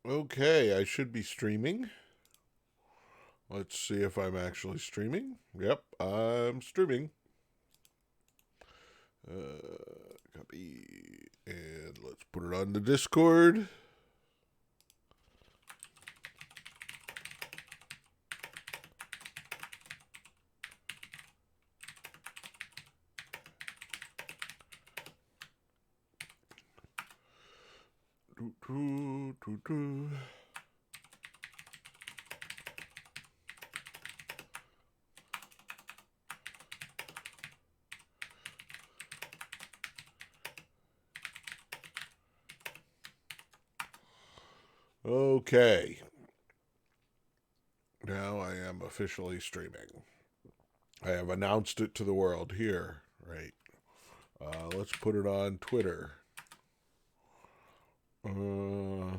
Okay, I should be streaming. Let's see if I'm actually streaming. Yep, I'm streaming. Copy. And let's put it on the Discord. Okay. Now I am officially streaming. I have announced it to the world here, right? Let's put it on Twitter. Uh,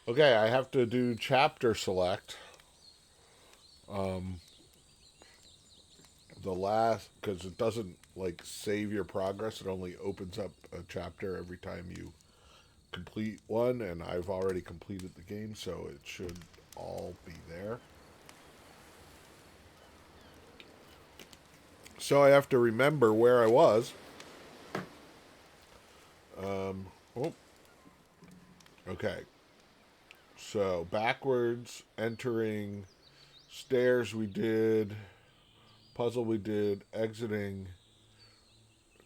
Okay, I have to do chapter select. The last, because it doesn't like save your progress. It only opens up a chapter every time you complete one, and I've already completed the game, so it should all be there. So I have to remember where I was. Oh, okay. So backwards, entering, stairs we did, puzzle we did, exiting,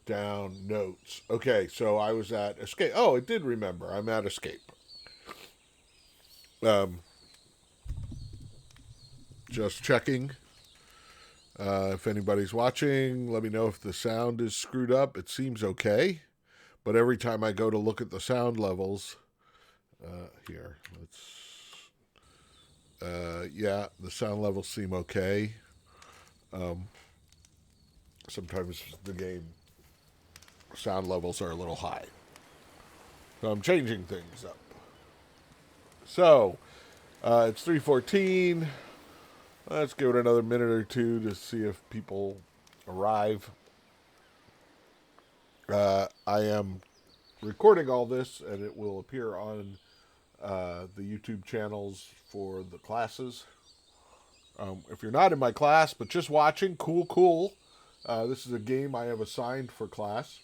down, notes. Okay, so I was at escape. Oh, I did remember. I'm at escape. Um, just checking. If anybody's watching, let me know if the sound is screwed up. It seems okay, but every time I go to look at the sound levels, here, yeah, the sound levels seem okay. Sometimes the game sound levels are a little high. So I'm changing things up. So, it's 3:14. Let's give it another minute or two to see if people arrive. I am recording all this, and it will appear on the YouTube channels for the classes. If you're not in my class, but just watching, cool. This is a game I have assigned for class.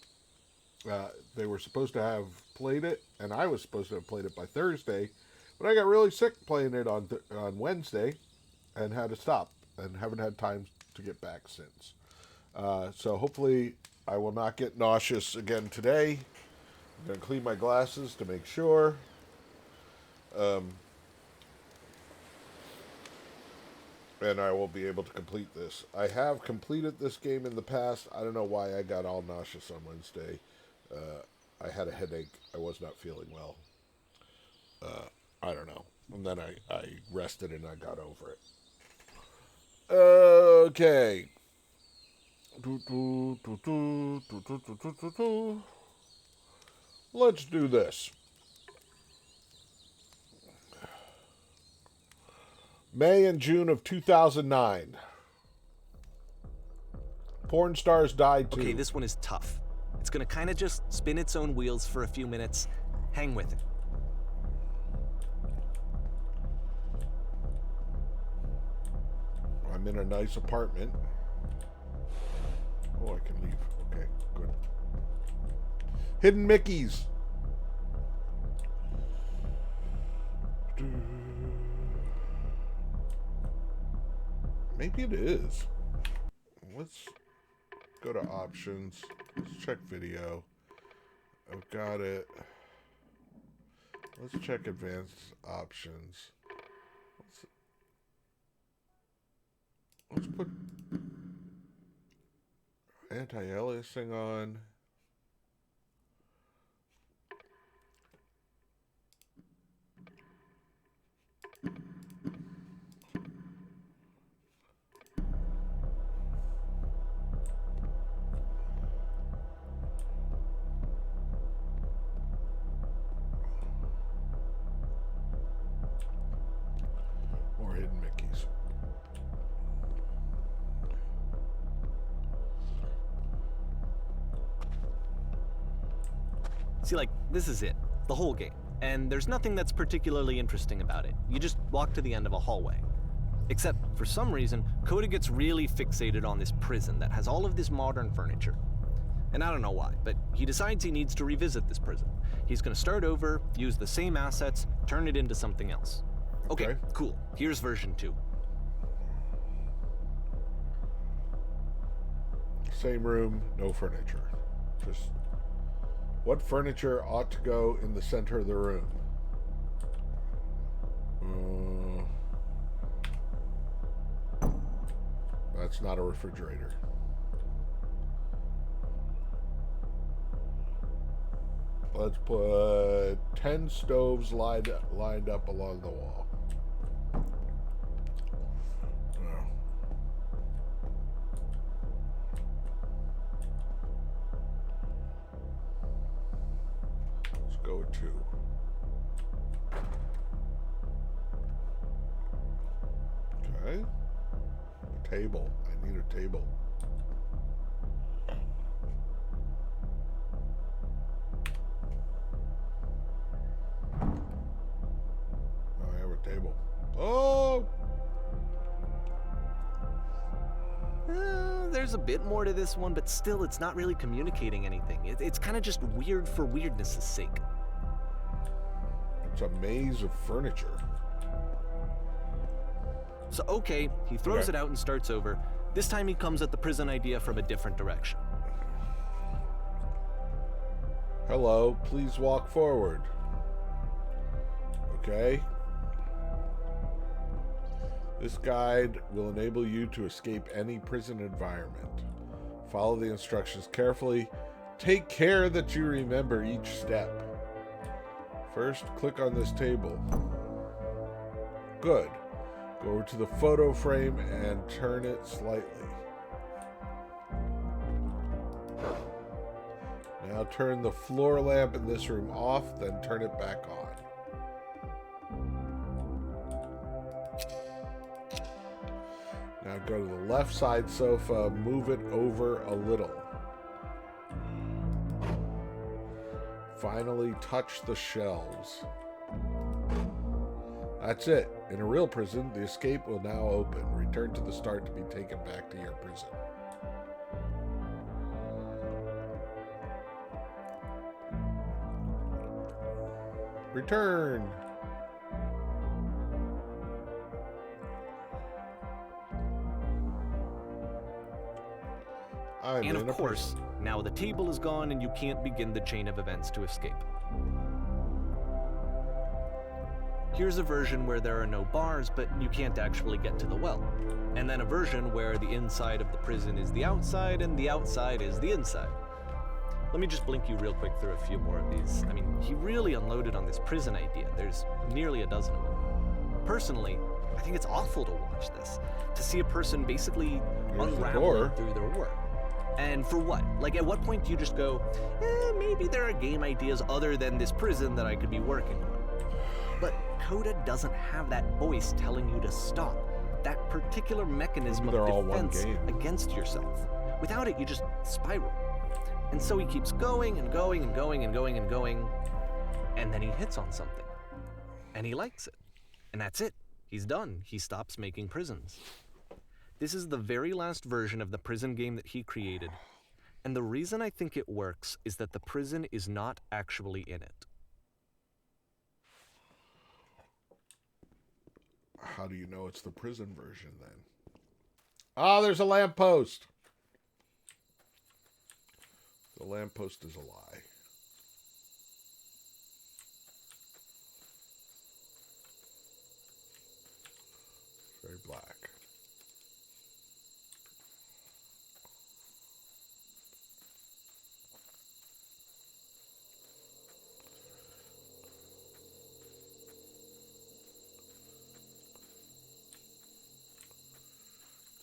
They were supposed to have played it, and I was supposed to have played it by Thursday, but I got really sick playing it on Wednesday, and had to stop, and haven't had time to get back since. So hopefully I will not get nauseous again today. I'm going to clean my glasses to make sure. And I will be able to complete this. I have completed this game in the past. I don't know why I got all nauseous on Wednesday. I had a headache. I was not feeling well. I don't know. And then I rested and I got over it. Okay. Let's do this. May and June of 2009. Porn stars died too. Okay, this one is tough. It's gonna kind of just spin its own wheels for a few minutes. Hang with it. I'm in a nice apartment. Oh, I can leave. Okay, good. Hidden Mickeys. Maybe it is. Let's go to options. Let's check video. I've got it. Let's check advanced options. Let's put anti-aliasing on. See, like, this is it. The whole game. And there's nothing that's particularly interesting about it. You just walk to the end of a hallway. Except, for some reason, Coda gets really fixated on this prison that has all of this modern furniture. And I don't know why, but he decides he needs to revisit this prison. He's gonna start over, use the same assets, turn it into something else. Okay, cool. Here's version 2. Same room, no furniture. Just what furniture ought to go in the center of the room? That's not a refrigerator. Let's put 10 stoves lined up along the wall. Let's go with 2. Okay. A table. I need a table. Table. Oh! There's a bit more to this one, but still, it's not really communicating anything. It's kind of just weird for weirdness' sake. It's a maze of furniture. So, okay, he throws it out and starts over. This time he comes at the prison idea from a different direction. Hello, please walk forward. Okay. This guide will enable you to escape any prison environment. Follow the instructions carefully. Take care that you remember each step. First, click on this table. Good. Go over to the photo frame and turn it slightly. Now turn the floor lamp in this room off, then turn it back on. Now go to the left side sofa, move it over a little. Finally touch the shelves. That's it. In a real prison, the escape will now open. Return to the start to be taken back to your prison. Return. And of course, now the table is gone and you can't begin the chain of events to escape. Here's a version where there are no bars, but you can't actually get to the well. And then a version where the inside of the prison is the outside and the outside is the inside. Let me just blink you real quick through a few more of these. I mean, he really unloaded on this prison idea. There's nearly a dozen of them. Personally, I think it's awful to watch this. To see a person basically unraveling through their work. And for what? Like, at what point do you just go, maybe there are game ideas other than this prison that I could be working on? But Coda doesn't have that voice telling you to stop. That particular mechanism of defense against yourself. Without it, you just spiral. And so he keeps going and going and going and going and going. And then he hits on something. And he likes it. And that's it. He's done. He stops making prisons. This is the very last version of the prison game that he created. And the reason I think it works is that the prison is not actually in it. How do you know it's the prison version then? Ah, there's a lamppost. The lamppost is a lie. It's very black.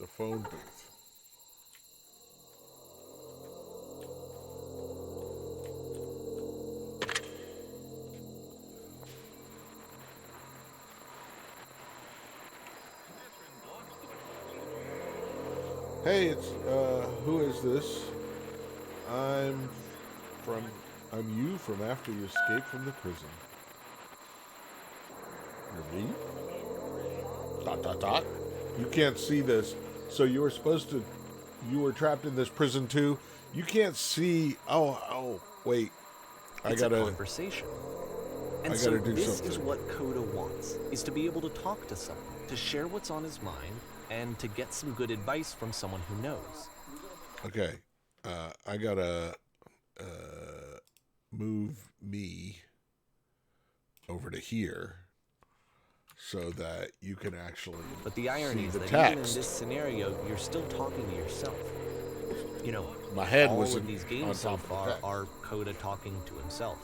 The phone booth. Hey, it's, who is this? I'm from I'm you from after you escaped from the prison. You're me? Dot, dot, dot. You can't see this. So you were supposed to... You were trapped in this prison too. You can't see... Oh, wait. It's a conversation. And so this is what Coda wants, is to be able to talk to someone, to share what's on his mind, and to get some good advice from someone who knows. Okay. I gotta move me over to here so that you can actually But the irony is that text. Even in this scenario, you're still talking to yourself. You know, my head all was of these games so far are Coda talking to himself.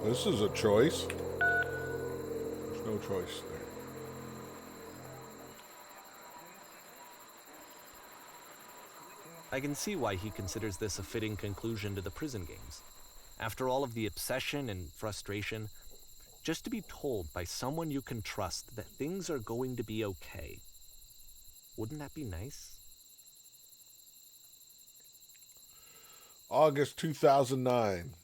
This is a choice. There's no choice there. I can see why he considers this a fitting conclusion to the prison games. After all of the obsession and frustration, just to be told by someone you can trust that things are going to be okay. Wouldn't that be nice? August 2009.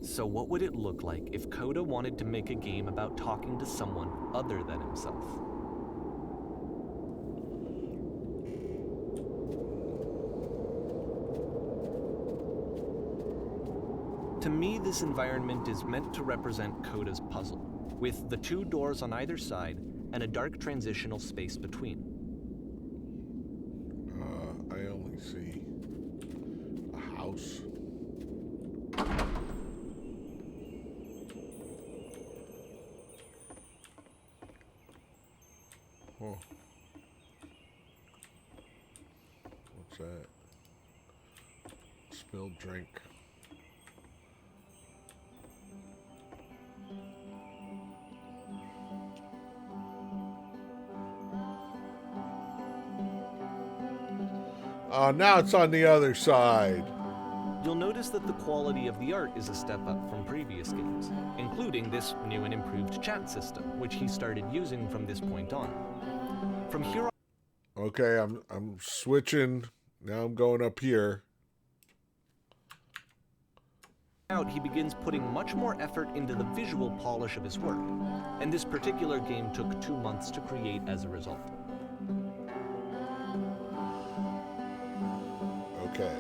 So what would it look like if Coda wanted to make a game about talking to someone other than himself? To me, this environment is meant to represent Coda's puzzle, with the two doors on either side and a dark transitional space between. I only see a house. Oh. What's that? Spilled drink. Now it's on the other side. You'll notice that the quality of the art is a step up from previous games, including this new and improved chat system, which he started using from this point on. From here on, okay, I'm switching. Now I'm going up here. out, he begins putting much more effort into the visual polish of his work, and this particular game took 2 months to create as a result. Okay.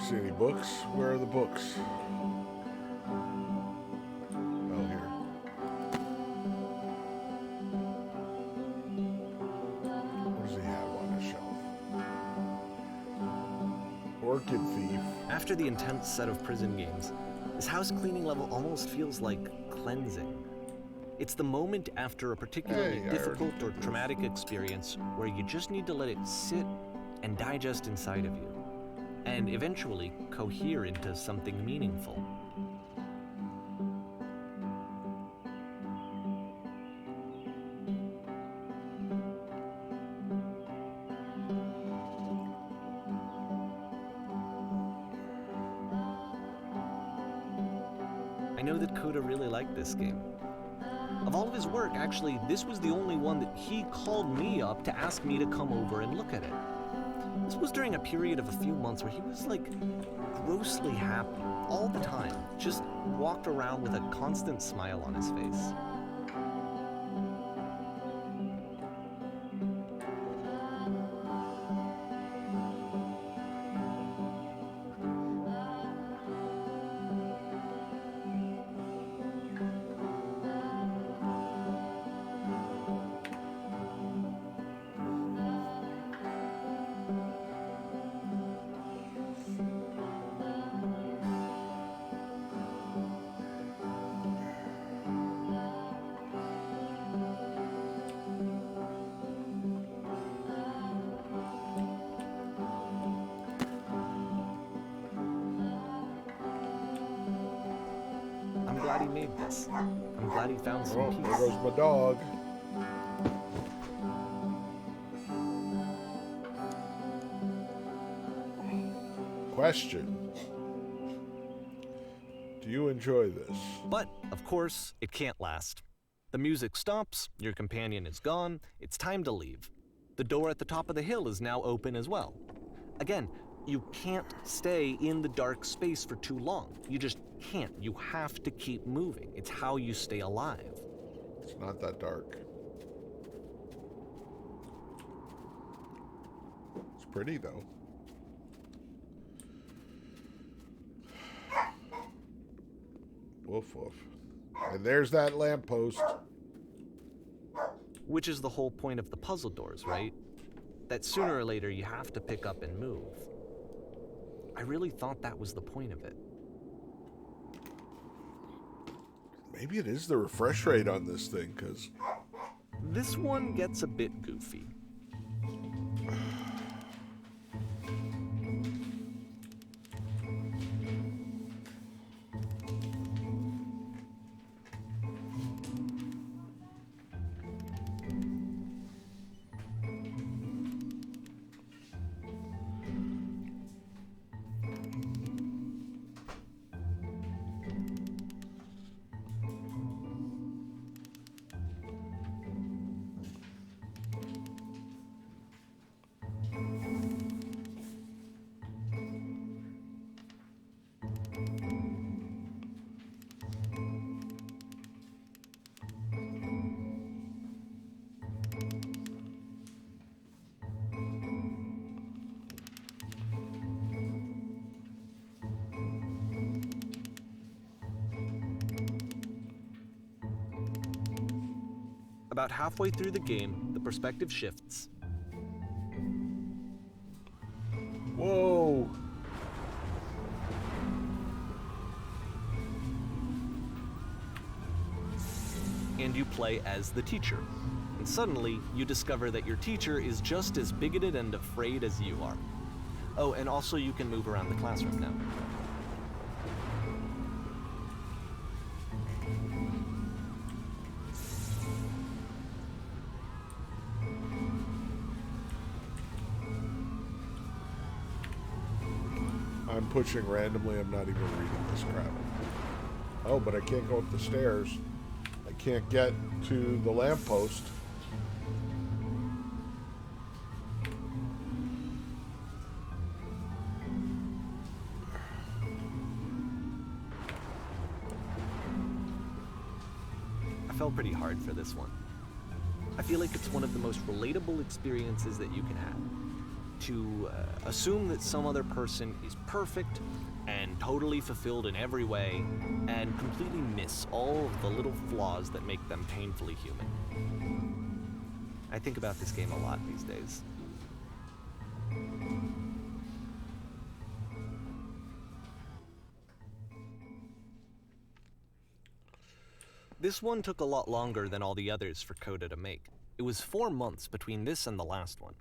see any books. Where are the books? Oh, here. What does he have on his shelf? Orchid Thief. After the intense set of prison games, this house cleaning level almost feels like cleansing. It's the moment after a particularly difficult or traumatic experience where you just need to let it sit and digest inside of you, and eventually cohere into something meaningful. I know that Coda really liked this game. Of all of his work, actually, this was the only one that he called me up to ask me to come over and look at it. This was during a period of a few months where he was like grossly happy all the time, just walked around with a constant smile on his face. I'm glad he made this. I'm glad he found some peace. There goes my dog. Question. Do you enjoy this? But, of course, it can't last. The music stops, your companion is gone, it's time to leave. The door at the top of the hill is now open as well. Again, you can't stay in the dark space for too long. You just can't. You have to keep moving. It's how you stay alive. It's not that dark. It's pretty, though. Woof woof. And there's that lamppost. Which is the whole point of the puzzle doors, right? That sooner or later you have to pick up and move. I really thought that was the point of it. Maybe it is the refresh rate on this thing, because this one gets a bit goofy. About halfway through the game, the perspective shifts. whoa. And you play as the teacher. And suddenly, you discover that your teacher is just as bigoted and afraid as you are. Oh, and also you can move around the classroom now. I'm pushing randomly. I'm not even reading this crap. Oh, but I can't go up the stairs. I can't get to the lamppost. I fell pretty hard for this one. I feel like it's one of the most relatable experiences that you can have. to assume that some other person is perfect and totally fulfilled in every way, and completely miss all of the little flaws that make them painfully human. I think about this game a lot these days. This one took a lot longer than all the others for Coda to make. It was 4 months between this and the last one.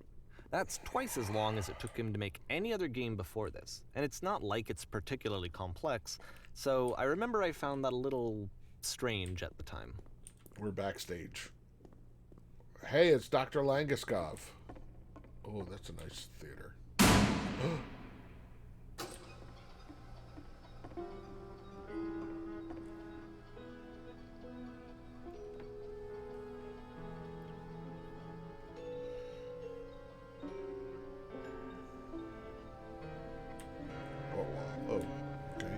That's twice as long as it took him to make any other game before this, and it's not like it's particularly complex, so I remember I found that a little strange at the time. We're backstage. Hey, it's Dr. Langeskov. Oh, that's a nice theater. Oh, okay.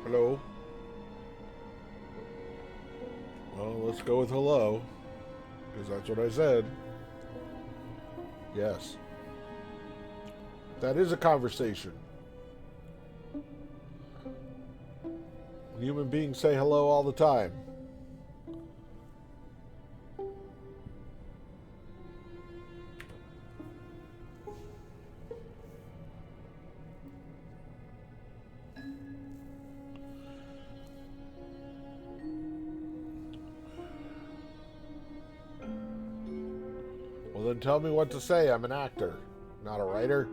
Hello? Well, let's go with hello, because that's what I said. Yes. That is a conversation. Human beings say hello all the time. Well, then tell me what to say. I'm an actor, not a writer.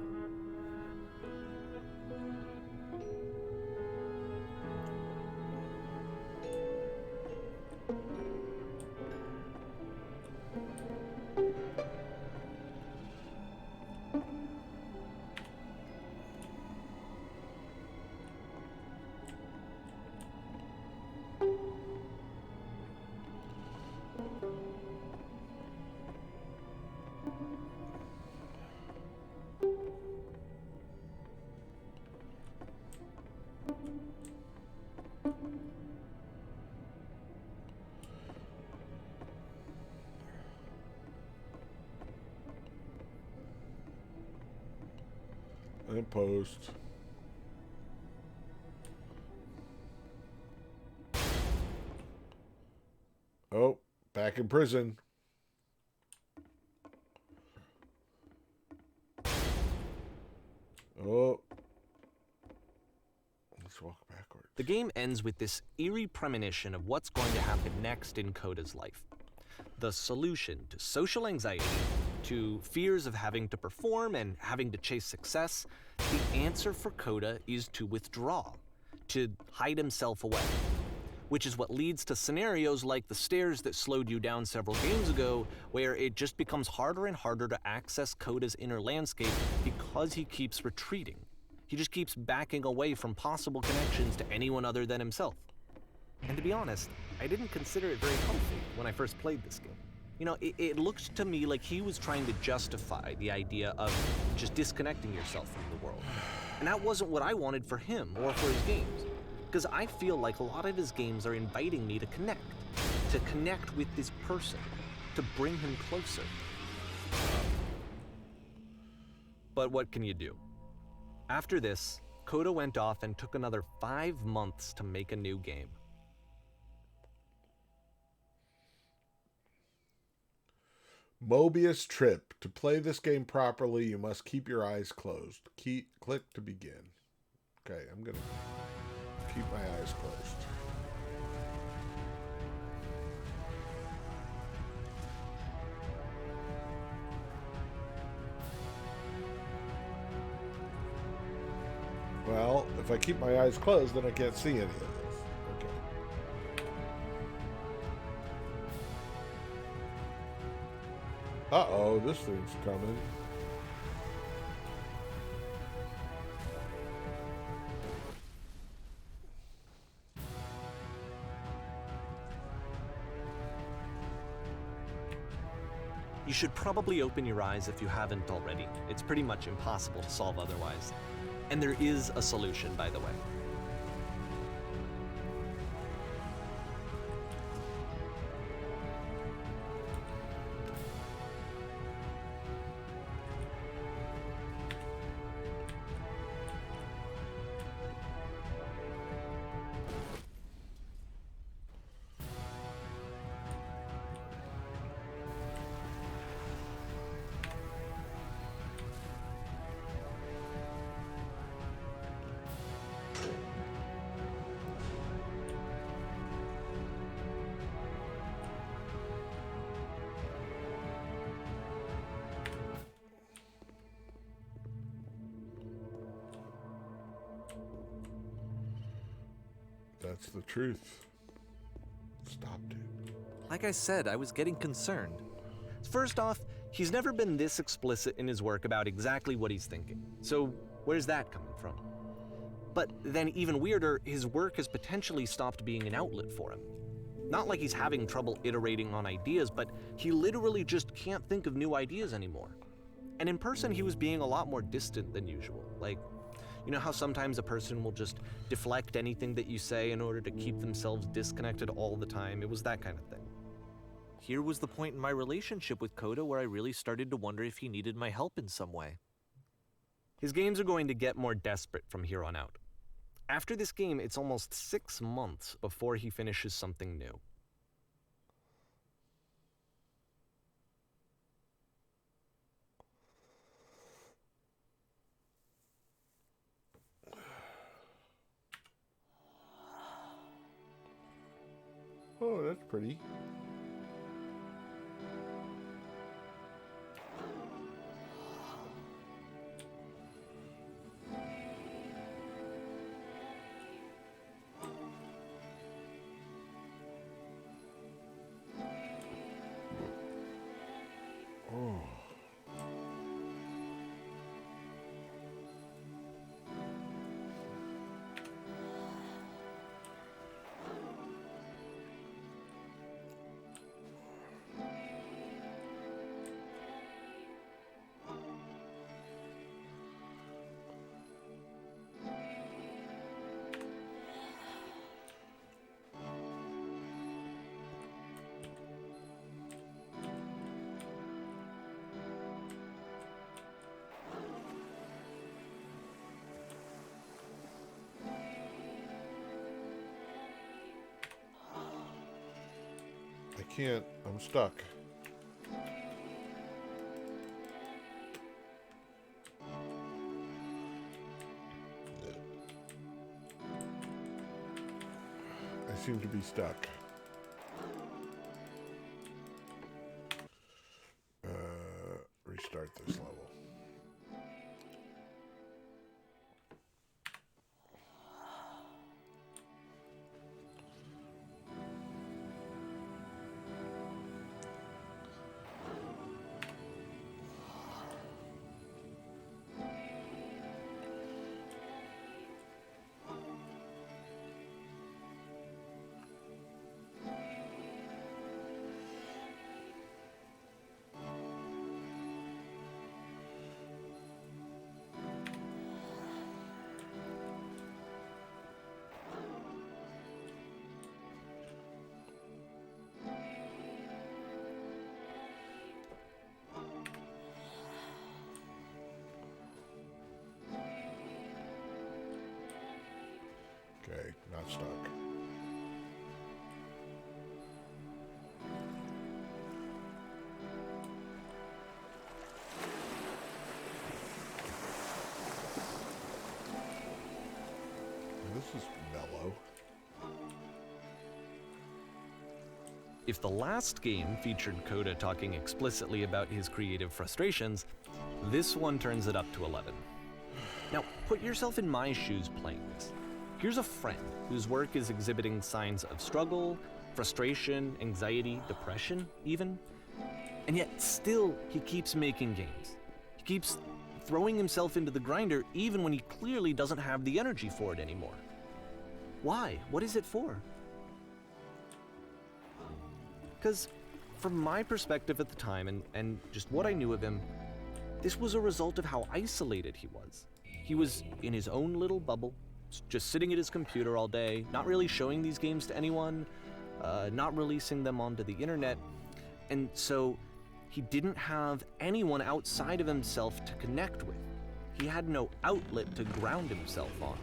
And post. Oh, back in prison. Oh. Let's walk backwards. The game ends with this eerie premonition of what's going to happen next in Coda's life. The solution to social anxiety, to fears of having to perform and having to chase success, the answer for Coda is to withdraw, to hide himself away. Which is what leads to scenarios like the stairs that slowed you down several games ago, where it just becomes harder and harder to access Coda's inner landscape because he keeps retreating. He just keeps backing away from possible connections to anyone other than himself. And to be honest, I didn't consider it very healthy when I first played this game. You know, it looked to me like he was trying to justify the idea of just disconnecting yourself from the world. And that wasn't what I wanted for him or for his games. Because I feel like a lot of his games are inviting me to connect with this person, to bring him closer. But what can you do? After this, Coda went off and took another 5 months to make a new game. Mobius Trip. To play this game properly, you must keep your eyes closed. Click to begin. Okay, I'm going to keep my eyes closed. Well, if I keep my eyes closed, then I can't see any of this. Okay. Uh-oh, this thing's coming. You should probably open your eyes if you haven't already. It's pretty much impossible to solve otherwise. And there is a solution, by the way. That's the truth. Stop, dude. Like I said, I was getting concerned. First off, he's never been this explicit in his work about exactly what he's thinking. So where's that coming from? But then even weirder, his work has potentially stopped being an outlet for him. Not like he's having trouble iterating on ideas, but he literally just can't think of new ideas anymore. And in person, he was being a lot more distant than usual. Like, you know how sometimes a person will just deflect anything that you say in order to keep themselves disconnected all the time? It was that kind of thing. Here was the point in my relationship with Coda where I really started to wonder if he needed my help in some way. His games are going to get more desperate from here on out. After this game, it's almost 6 months before he finishes something new. Oh, that's pretty. Oh. I can't. I'm stuck. I seem to be stuck. Restart this level. Okay, not stuck. This is mellow. If the last game featured Coda talking explicitly about his creative frustrations, this one turns it up to 11. Now, put yourself in my shoes playing this. Here's a friend whose work is exhibiting signs of struggle, frustration, anxiety, depression, even. And yet, still, he keeps making games. He keeps throwing himself into the grinder even when he clearly doesn't have the energy for it anymore. Why? What is it for? Because from my perspective at the time and just what I knew of him, this was a result of how isolated he was. He was in his own little bubble, just sitting at his computer all day, not really showing these games to anyone, not releasing them onto the internet, and so he didn't have anyone outside of himself to connect with. He had no outlet to ground himself on.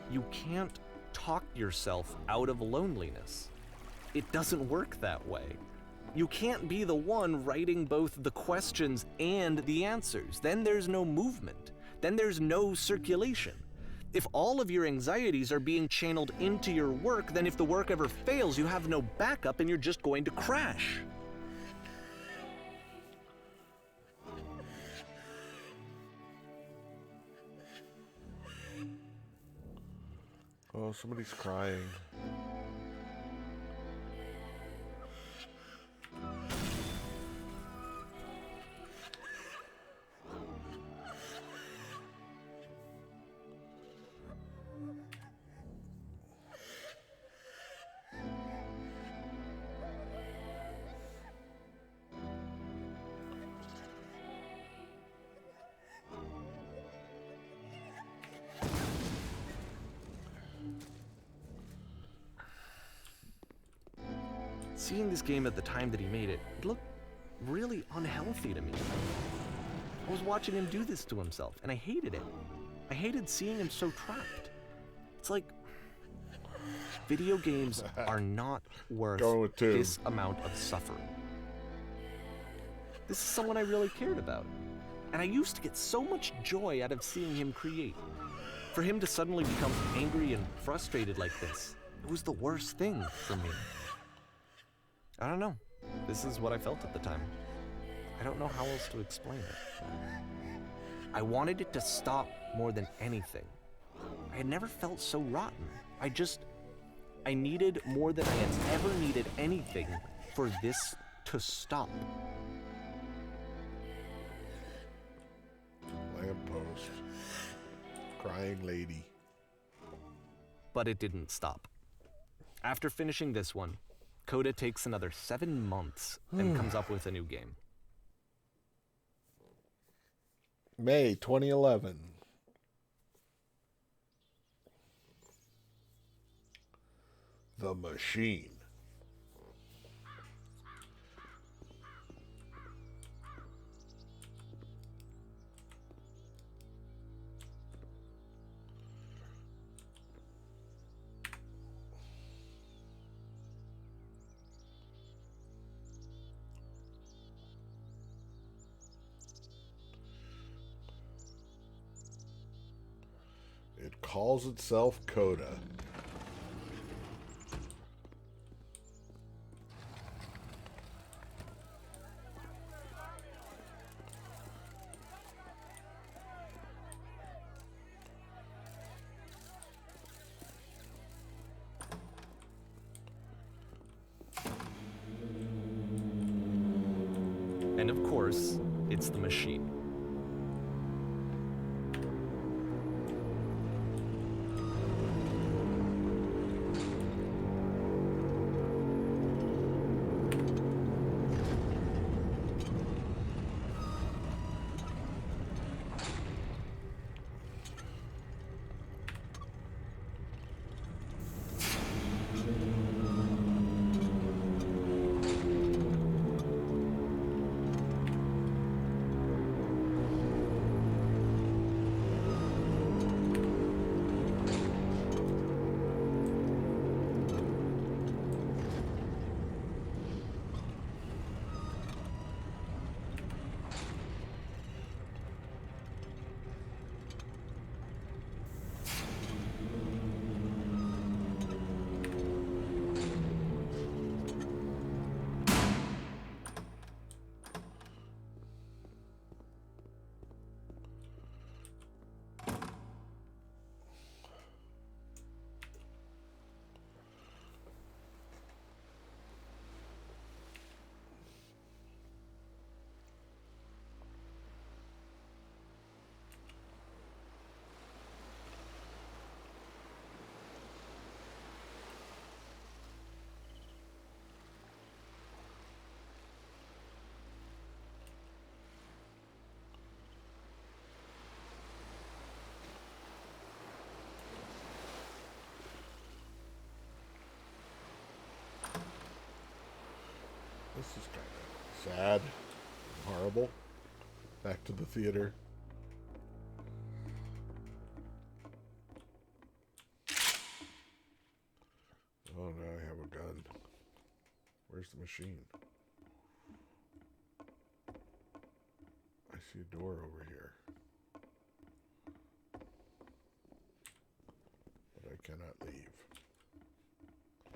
You can't talk yourself out of loneliness. It doesn't work that way. You can't be the one writing both the questions and the answers. Then there's no movement. Then there's no circulation. If all of your anxieties are being channeled into your work, then if the work ever fails, you have no backup and you're just going to crash. Oh, somebody's crying. Seeing this game at the time that he made it, it looked really unhealthy to me. I was watching him do this to himself, and I hated it. I hated seeing him so trapped. It's like, video games are not worth this amount of suffering. This is someone I really cared about, and I used to get so much joy out of seeing him create. For him to suddenly become angry and frustrated like this, it was the worst thing for me. I don't know. This is what I felt at the time. I don't know how else to explain it. I wanted it to stop more than anything. I had never felt so rotten. I needed more than I had ever needed anything for this to stop. Lamppost. Crying lady. But it didn't stop. After finishing this one, Coda takes another 7 months and comes up with a new game. May 2011. The Machine. It calls itself Coda. And of course, it's the machine. This is kind of sad and horrible. Back to the theater. Oh, now I have a gun. Where's the machine? I see a door over here. But I cannot leave.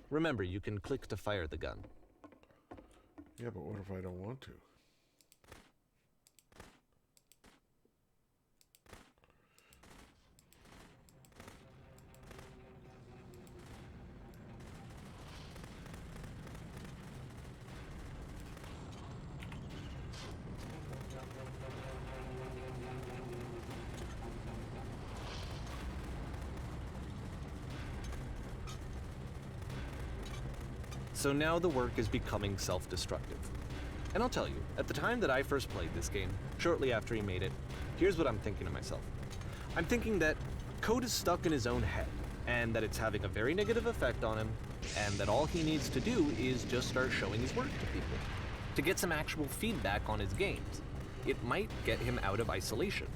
Remember, you can click to fire the gun. Yeah, but what if I don't want to? So now the work is becoming self-destructive. And I'll tell you, at the time that I first played this game, shortly after he made it, here's what I'm thinking to myself. I'm thinking that code is stuck in his own head, and that it's having a very negative effect on him, and that all he needs to do is just start showing his work to people, to get some actual feedback on his games. It might get him out of isolation.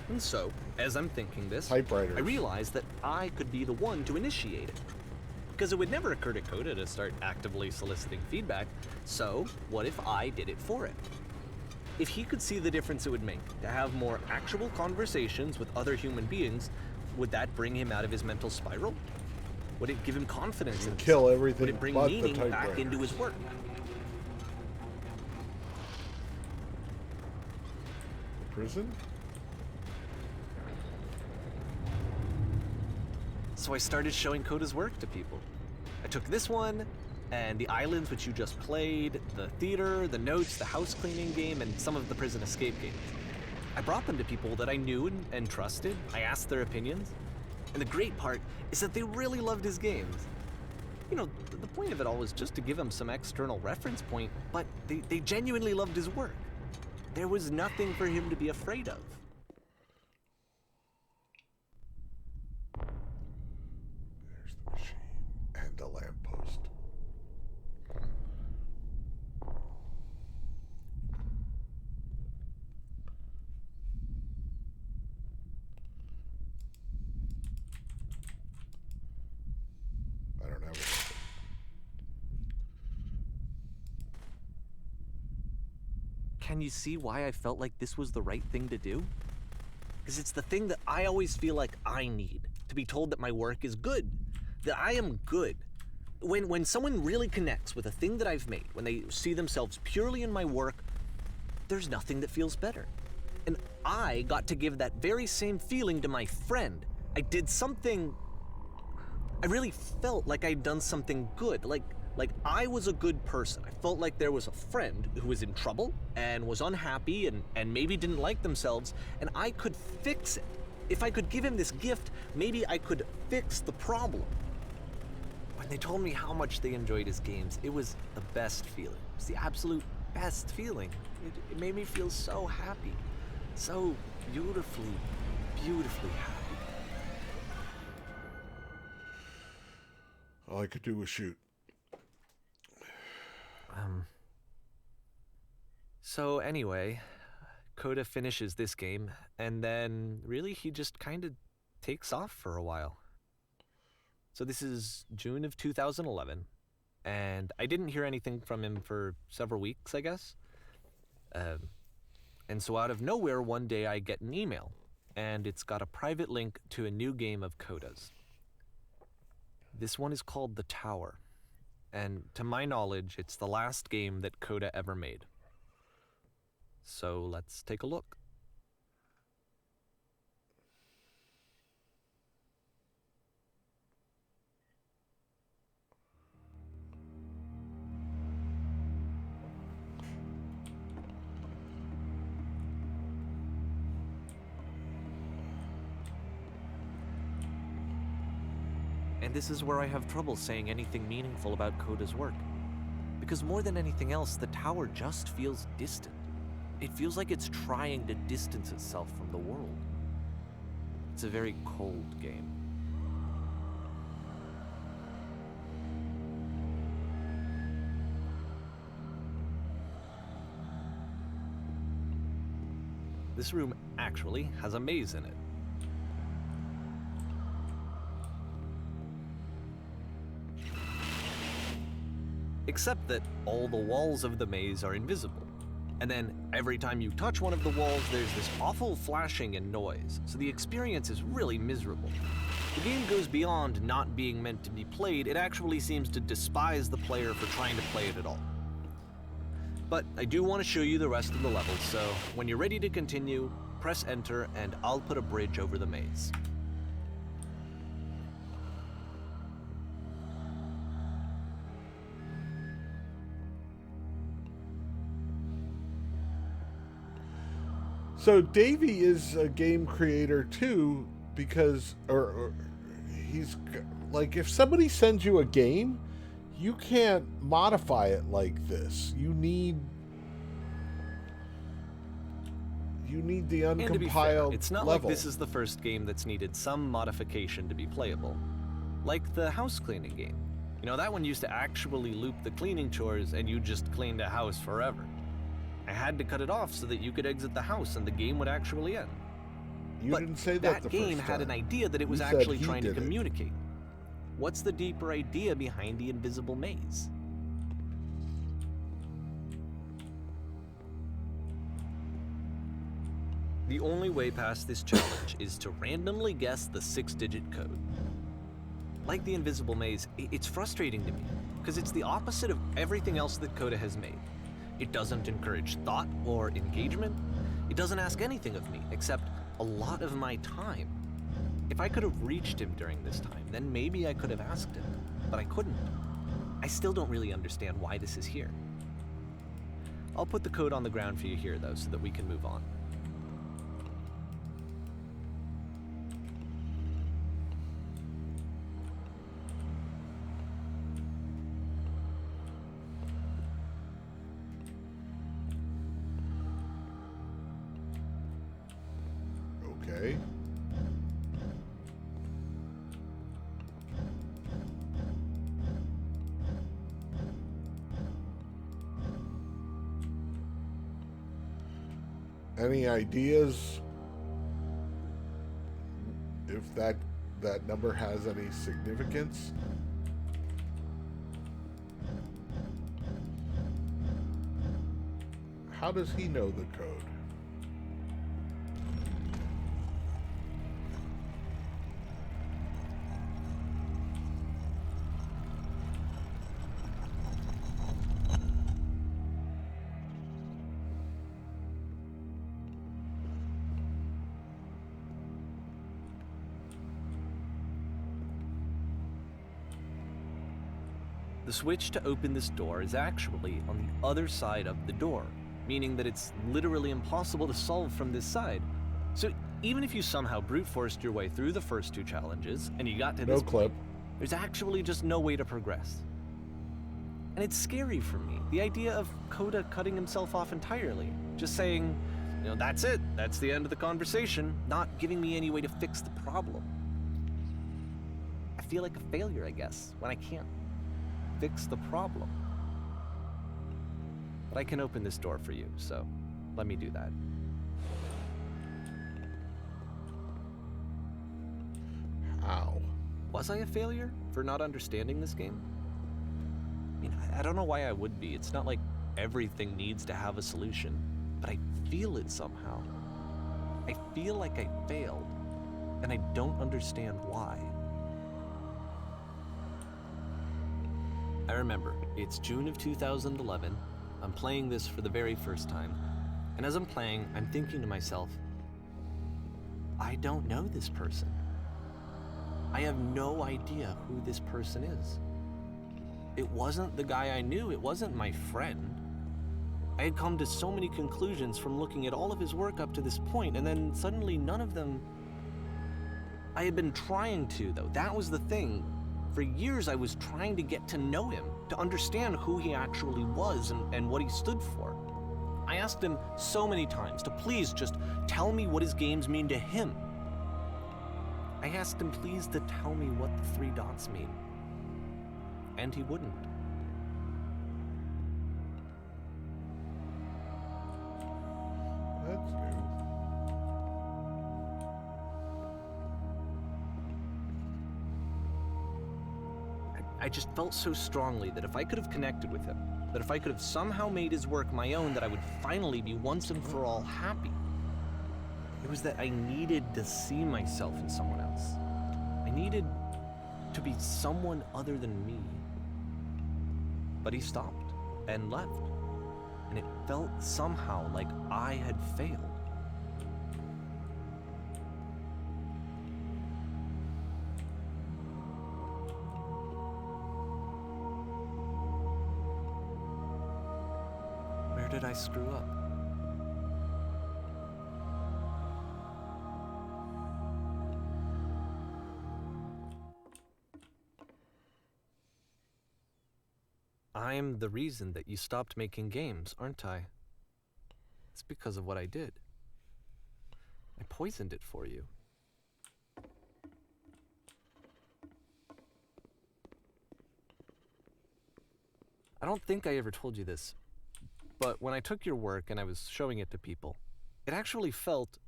And so, as I'm thinking this, Typewriters. I realized that I could be the one to initiate it. Because it would never occur to Coda to start actively soliciting feedback, so what if I did it for him? If he could see the difference it would make to have more actual conversations with other human beings, would that bring him out of his mental spiral? Would it give him confidence in himself? Kill everything Would it bring but meaning the back into his work? Prison? So I started showing Coda's work to people. I took this one, and the islands which you just played, the theater, the notes, the house cleaning game, and some of the prison escape games. I brought them to people that I knew and trusted. I asked their opinions. And the great part is that they really loved his games. You know, the point of it all was just to give him some external reference point, but they genuinely loved his work. There was nothing for him to be afraid of. There's the machine and the lamppost. I don't have it. Can you see why I felt like this was the right thing to do? Because it's the thing that I always feel like I need, to be told that my work is good, that I am good. When someone really connects with a thing that I've made, when they see themselves purely in my work, there's nothing that feels better. And I got to give that very same feeling to my friend. I did something, I really felt like I'd done something good, like I was a good person. I felt like there was a friend who was in trouble and was unhappy and maybe didn't like themselves, and I could fix it. If I could give him this gift, maybe I could fix the problem. When they told me how much they enjoyed his games, it was the best feeling. It was the absolute best feeling. It made me feel so happy. So beautifully, beautifully happy. All I could do was shoot. So anyway, Coda finishes this game, and then really he just kind of takes off for a while. So this is June of 2011, and I didn't hear anything from him for several weeks, I guess. And so out of nowhere, one day I get an email, and it's got a private link to a new game of Coda's. This one is called The Tower, and to my knowledge, it's the last game that Coda ever made. So let's take a look. And this is where I have trouble saying anything meaningful about Coda's work. Because more than anything else, the tower just feels distant. It feels like it's trying to distance itself from the world. It's a very cold game. this room actually has a maze in it. Except that all the walls of the maze are invisible. And then every time you touch one of the walls, there's this awful flashing and noise, so the experience is really miserable. The game goes beyond not being meant to be played, it actually seems to despise the player for trying to play it at all. But I do want to show you the rest of the levels, so when you're ready to continue, press enter and I'll put a bridge over the maze. So Davey is a game creator too, because or he's like, if somebody sends you a game, you can't modify it like this. You need the uncompiled And to be fair, it's not level. like this is the first game that's needed some modification to be playable. Like the house cleaning game. You know, that one used to actually loop the cleaning chores and you just cleaned a house forever. I had to cut it off so that you could exit the house and the game would actually end. You but didn't say that the game first had an time. idea that it was You said actually he trying to did it. communicate. What's the deeper idea behind the invisible maze? The only way past this challenge is to randomly guess the 6-digit code. Like the invisible maze, it's frustrating to me, because it's the opposite of everything else that Coda has made. It doesn't encourage thought or engagement. It doesn't ask anything of me, except a lot of my time. If I could have reached him during this time, then maybe I could have asked him, but I couldn't. I still don't really understand why this is here. I'll put the code on the ground for you here, though, so that we can move on. Okay. Any ideas if that number has any significance? How does he know the code? The switch to open this door is actually on the other side of the door, meaning that it's literally impossible to solve from this side. So even if you somehow brute forced your way through the first 2 challenges and you got to this clip. point, there's actually just no way to progress. And it's scary for me, the idea of Coda cutting himself off entirely, just saying, you know, that's it, that's the end of the conversation, not giving me any way to fix the problem. I feel like a failure, I guess, when I can't fix the problem. But I can open this door for you, so let me do that. How? Was I a failure for not understanding this game? I mean, I don't know why I would be. It's not like everything needs to have a solution, but I feel it somehow. I feel like I failed, and I don't understand why. I remember, it's June of 2011, I'm playing this for the very first time, and as I'm playing, I'm thinking to myself, I don't know this person. I have no idea who this person is. It wasn't the guy I knew, it wasn't my friend. I had come to so many conclusions from looking at all of his work up to this point, and then suddenly none of them... I had been trying to, though, that was the thing. For years, I was trying to get to know him, to understand who he actually was and what he stood for. I asked him so many times to please just tell me what his games mean to him. I asked him please to tell me what the 3 dots mean. And he wouldn't. That's new. I just felt so strongly that if I could have connected with him, that if I could have somehow made his work my own, that I would finally be once and for all happy. It was that I needed to see myself in someone else. I needed to be someone other than me. But he stopped and left, and it felt somehow like I had failed. Where did I screw up? I'm the reason that you stopped making games, aren't I? It's because of what I did. I poisoned it for you. I don't think I ever told you this, but when I took your work and I was showing it to people, it actually felt...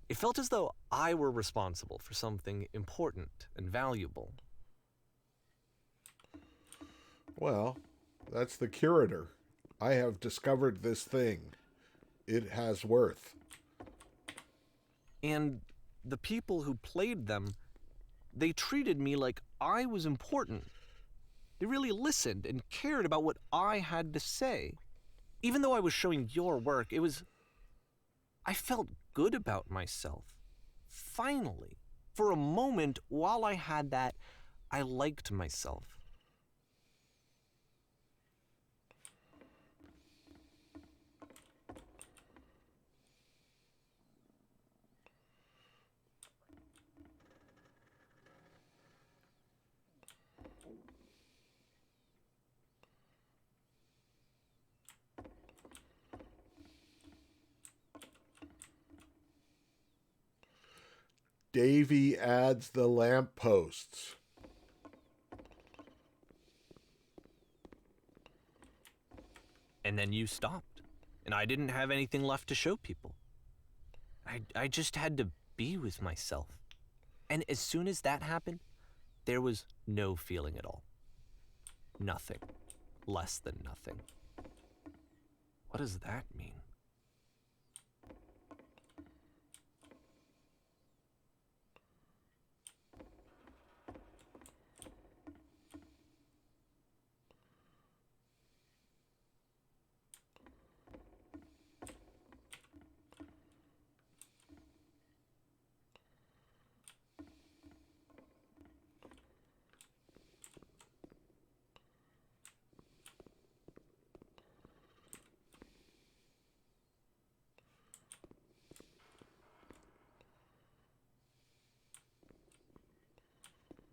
it felt as though I were responsible for something important and valuable. Well, that's the curator. I have discovered this thing. It has worth. And the people who played them, they treated me like I was important. They really listened and cared about what I had to say. Even though I was showing your work, I felt good about myself. Finally. For a moment, while I had that, I liked myself. Davy adds the lampposts. And then you stopped, and I didn't have anything left to show people. I just had to be with myself. And as soon as that happened, there was no feeling at all. Nothing. Less than nothing. What does that mean?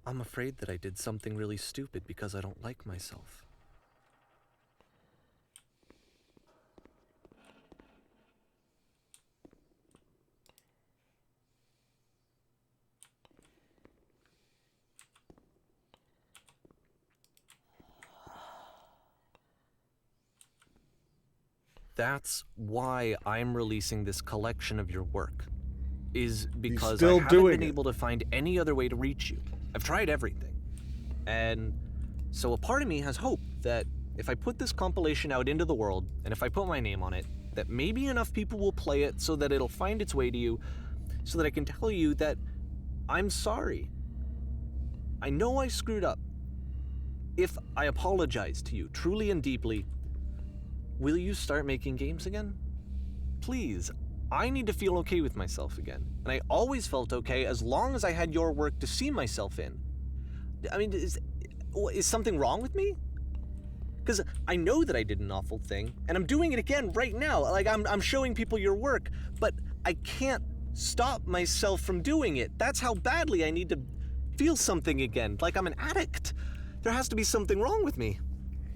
I'm afraid that I did something really stupid because I don't like myself. That's why I'm releasing this collection of your work, is because I haven't been able to find any other way to reach you. I've tried everything. And so a part of me has hope that if I put this compilation out into the world, and if I put my name on it, that maybe enough people will play it so that it'll find its way to you, so that I can tell you that I'm sorry. I know I screwed up. If I apologize to you truly and deeply, will you start making games again? Please, I need to feel okay with myself again. And I always felt okay as long as I had your work to see myself in. I mean, is something wrong with me? Because I know that I did an awful thing, and I'm doing it again right now. Like, I'm showing people your work, but I can't stop myself from doing it. That's how badly I need to feel something again, like I'm an addict. There has to be something wrong with me.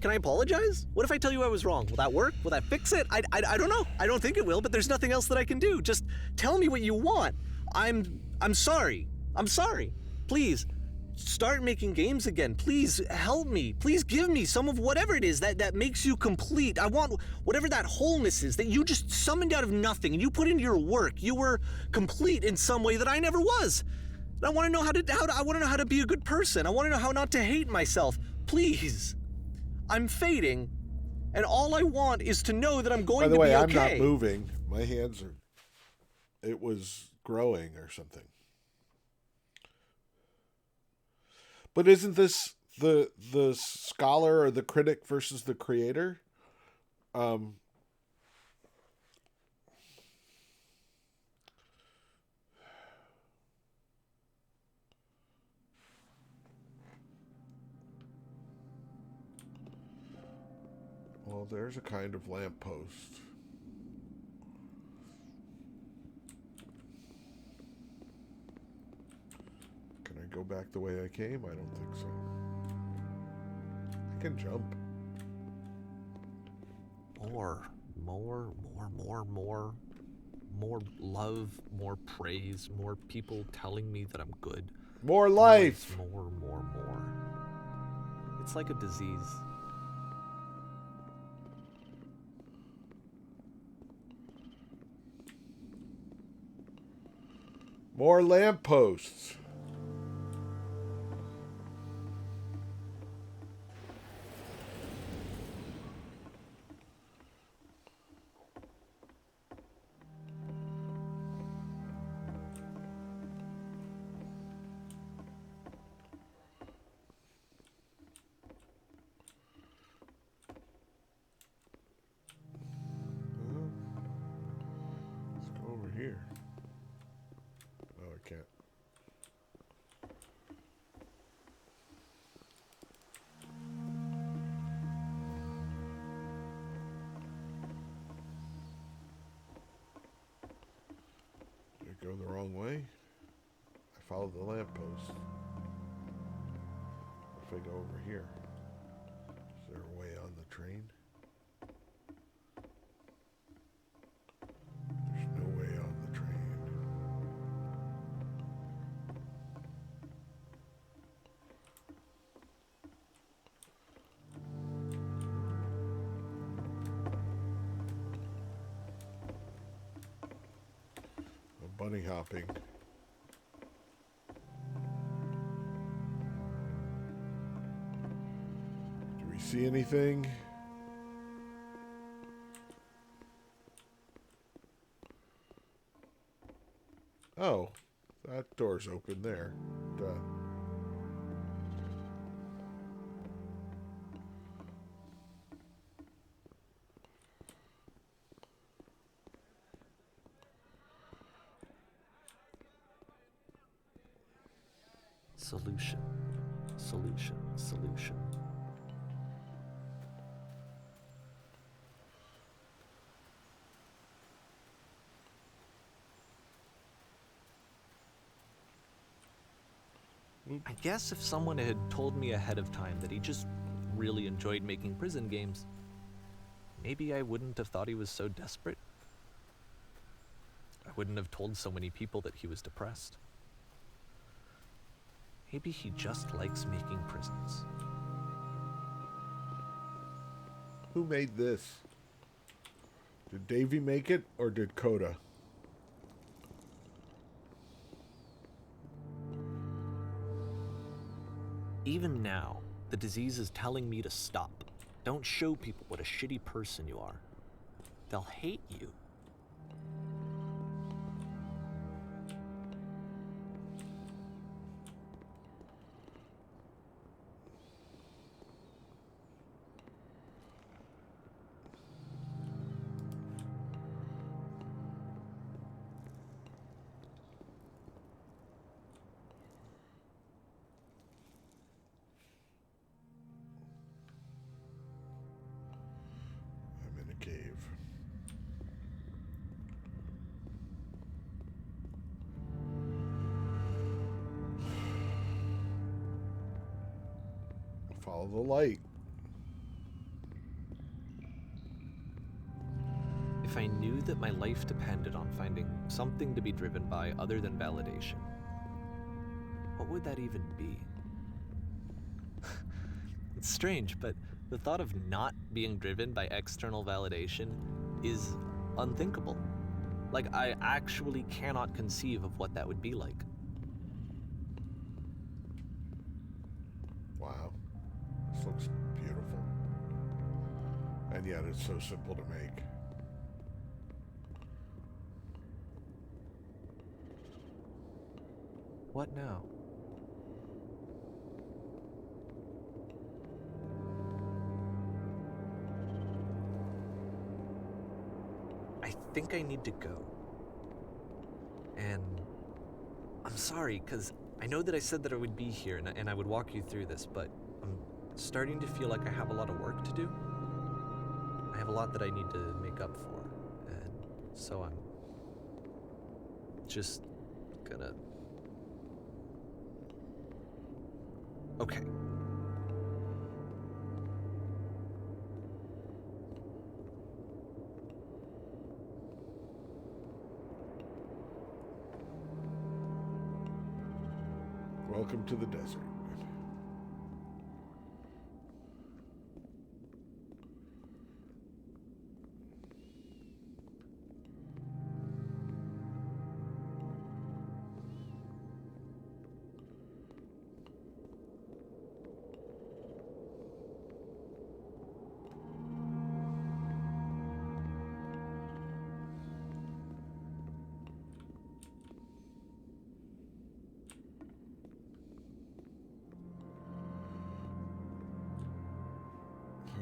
Can I apologize? What if I tell you I was wrong? Will that work? Will that fix it? I don't know. I don't think it will, but there's nothing else that I can do. Just tell me what you want. I'm sorry. I'm sorry. Please, start making games again. Please help me. Please give me some of whatever it is that makes you complete. I want whatever that wholeness is that you just summoned out of nothing and you put into your work. You were complete in some way that I never was. I want to know I want to know how to be a good person. I want to know how not to hate myself. Please. I'm fading, and all I want is to know that I'm going to be okay. By the way, I'm not moving. My hands are... It was growing or something. But isn't this the scholar or the critic versus the creator? Well, there's a kind of lamppost. Can I go back the way I came? I don't think so. I can jump. More love, more praise, more people telling me that I'm good. More life! More. It's like a disease. More lampposts. Let's go over here. Oh, I can't. Did I go the wrong way? I followed the lamppost. If I go over here, is there a way on the train? There's no way on the train. I'm bunny hopping. Do we see anything? Oh, that door's open there. Duh. Solution. I guess if someone had told me ahead of time that he just really enjoyed making prison games, maybe I wouldn't have thought he was so desperate. I wouldn't have told so many people that he was depressed. Maybe he just likes making prisons. Who made this? Did Davey make it, or did Coda? Even now, the disease is telling me to stop. Don't show people what a shitty person you are. They'll hate you. I'm in a cave. Follow the light. If I knew that my life depended on finding something to be driven by other than validation, what would that even be? It's strange, but the thought of not being driven by external validation is unthinkable. Like, I actually cannot conceive of what that would be like. Wow. This looks beautiful. And yet it's so simple to make. What now? I think I need to go. And I'm sorry, because I know that I said that I would be here and I would walk you through this, but I'm starting to feel like I have a lot of work to do. I have a lot that I need to make up for, and so I'm just gonna... Okay. Welcome to the desert.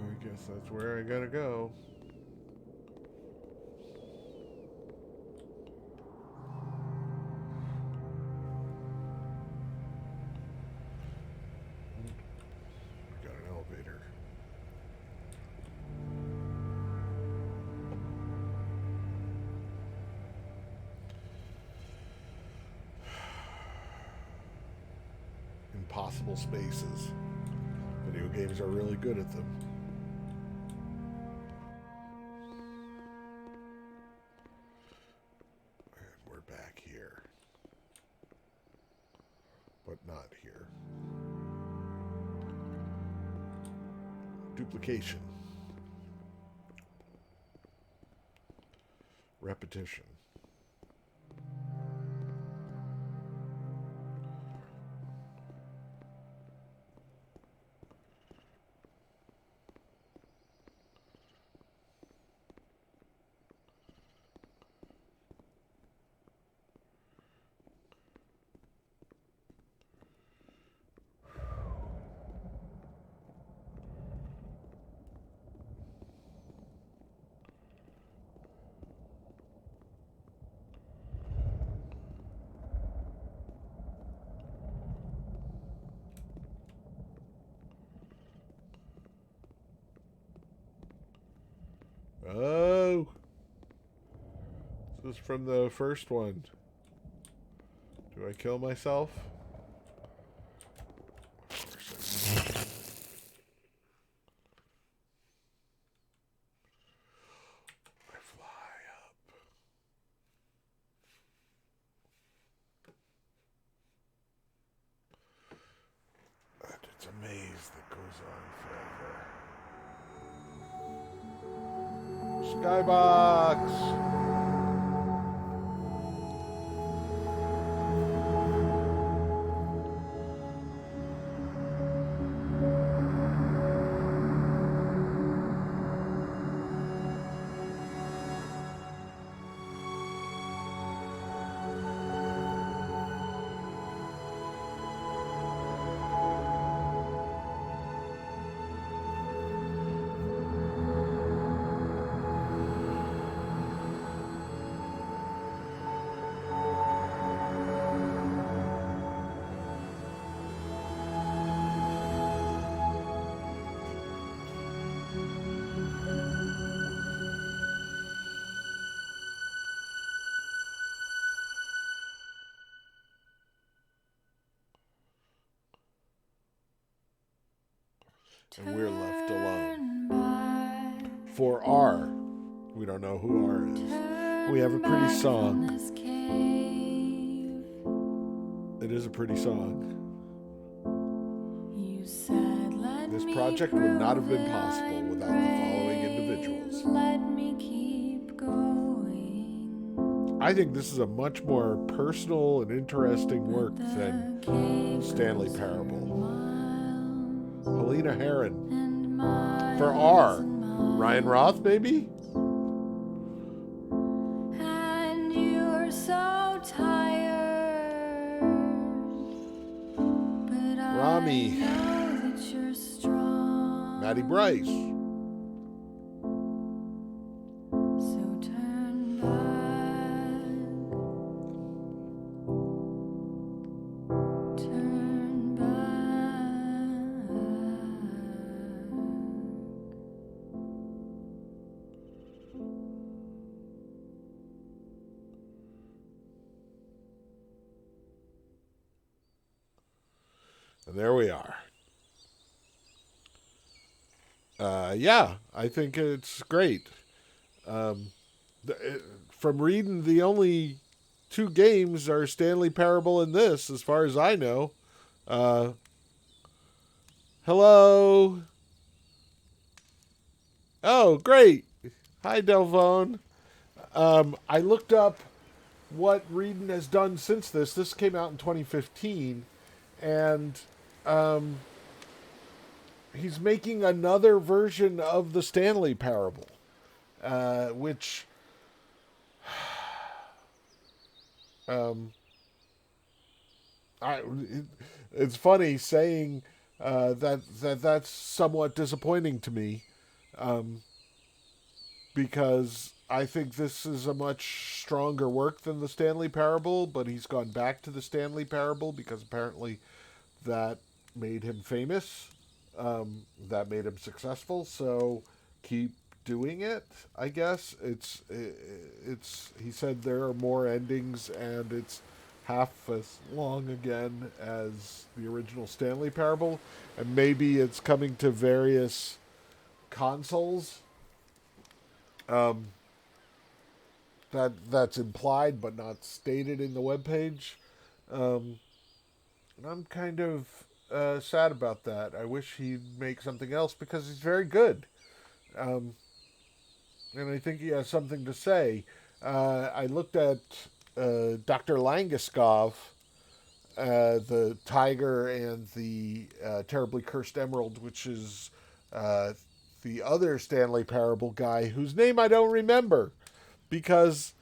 I guess that's where I gotta go. Got an elevator. Impossible spaces. Video games are really good at them. And we're back here. But not here. Duplication. Repetition. Oh, this is from the first one. Do I kill myself? Of course I do. I fly up. And it's a maze that goes on forever. Skybox! And we're left alone. For R. We don't know who R is. We have a pretty song. It is a pretty song. This project would not have been possible without the following individuals. I think this is a much more personal and interesting work than Stanley Parable. Helena Herron. and miles For R. and miles. Ryan Roth, maybe? And you're so tired, but Rami. I know that you're strong. Maddie Bryce. So turn back, turn back. And there we are. Yeah, I think it's great. From reading, the only two games are Stanley Parable and this, as far as I know. Hello. Oh, great. Hi, Delvone. I looked up what Reedon has done since this. This came out in 2015, and he's making another version of the Stanley Parable, which it's funny saying that's somewhat disappointing to me, because I think this is a much stronger work than the Stanley Parable, but he's gone back to the Stanley Parable because apparently that made him famous, that made him successful. So keep doing it. I guess it's. He said there are more endings, and it's half as long again as the original Stanley Parable, and maybe it's coming to various consoles. That's implied but not stated in the webpage. And I'm kind of sad about that. I wish he'd make something else because he's very good. And I think he has something to say. I looked at Dr. Langeskov, the Tiger and the Terribly Cursed Emerald, which is the other Stanley Parable guy, whose name I don't remember, because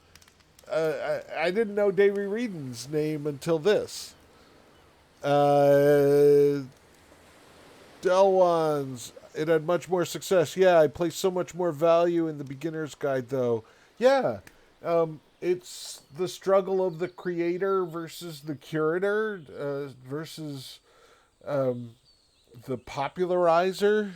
I didn't know Davey Reedon's name until this. Delwans, it had much more success. Yeah, I place so much more value in the beginner's guide, though. Yeah, it's the struggle of the creator versus the curator, versus the popularizer.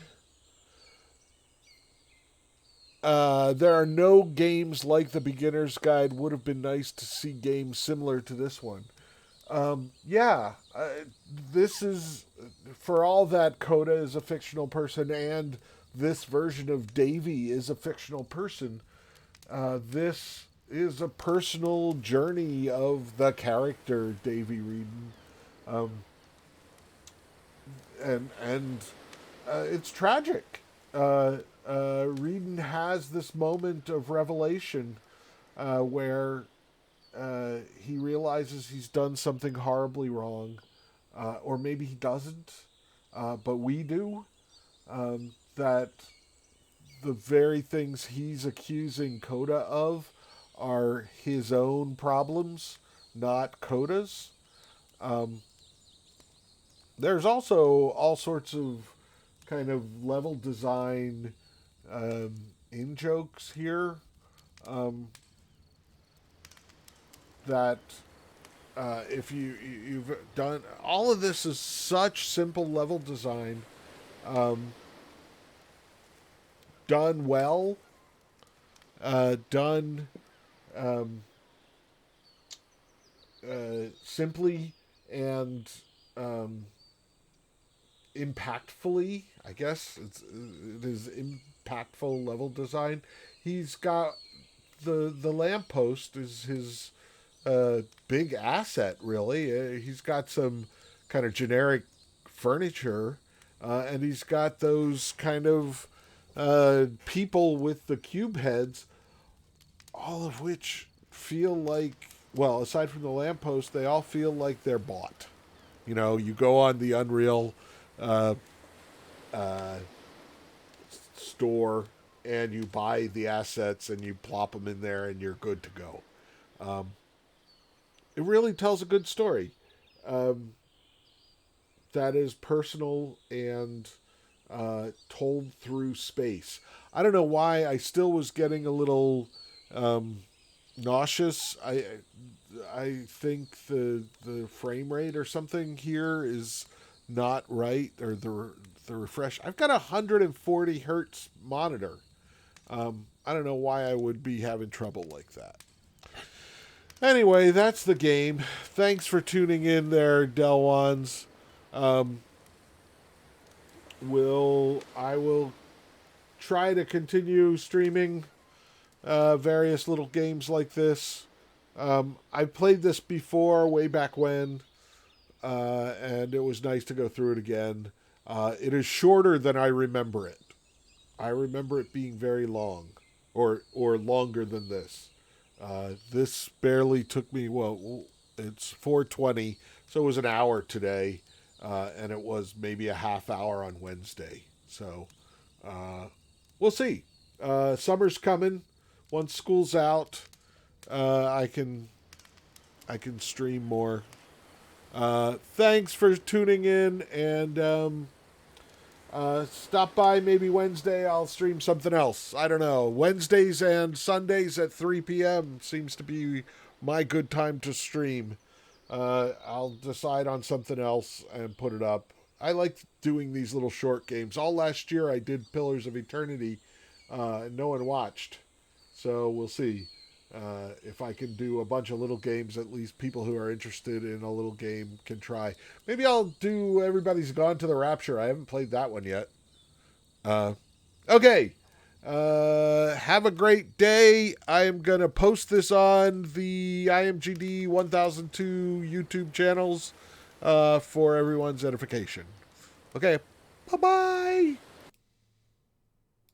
There are no games like the beginner's guide. Would have been nice to see games similar to this one. This is, for all that Coda is a fictional person and this version of Davy is a fictional person, this is a personal journey of the character Davy Reedon. And it's tragic. Reedon has this moment of revelation where he realizes he's done something horribly wrong, or maybe he doesn't, but we do, that the very things he's accusing Coda of are his own problems, not Coda's. There's also all sorts of kind of level design in-jokes here, that if you've done all of this is such simple level design, done well, done simply and impactfully. I guess it is impactful level design. He's got the lamppost is his big asset, really. He's got some kind of generic furniture, and he's got those kind of people with the cube heads, all of which feel like, well, aside from the lamppost, they all feel like they're bought. You know, you go on the Unreal store, and you buy the assets and you plop them in there and you're good to go. It really tells a good story that is personal and told through space. I don't know why I still was getting a little nauseous. I think the frame rate or something here is not right, or the refresh. I've got a 140 hertz monitor. I don't know why I would be having trouble like that. Anyway, that's the game. Thanks for tuning in there, Delwans. I will try to continue streaming various little games like this. I've played this before, way back when, and it was nice to go through it again. It is shorter than I remember it. I remember it being very long, or longer than this. This barely took me, well, it's 4:20, so it was an hour today, and it was maybe a half hour on Wednesday. So we'll see. Summer's coming. Once school's out, I can stream more. Thanks for tuning in, and stop by maybe Wednesday. I'll stream something else. I don't know. Wednesdays and Sundays at 3 p.m. seems to be my good time to stream. I'll decide on something else and put it up. I like doing these little short games. All last year I did Pillars of Eternity. No one watched. So we'll see. If I can do a bunch of little games, at least people who are interested in a little game can try. Maybe I'll do Everybody's Gone to the Rapture. I haven't played that one yet. Okay. Have a great day. I am going to post this on the IMGD 1002 YouTube channels for everyone's edification. Okay. Bye-bye.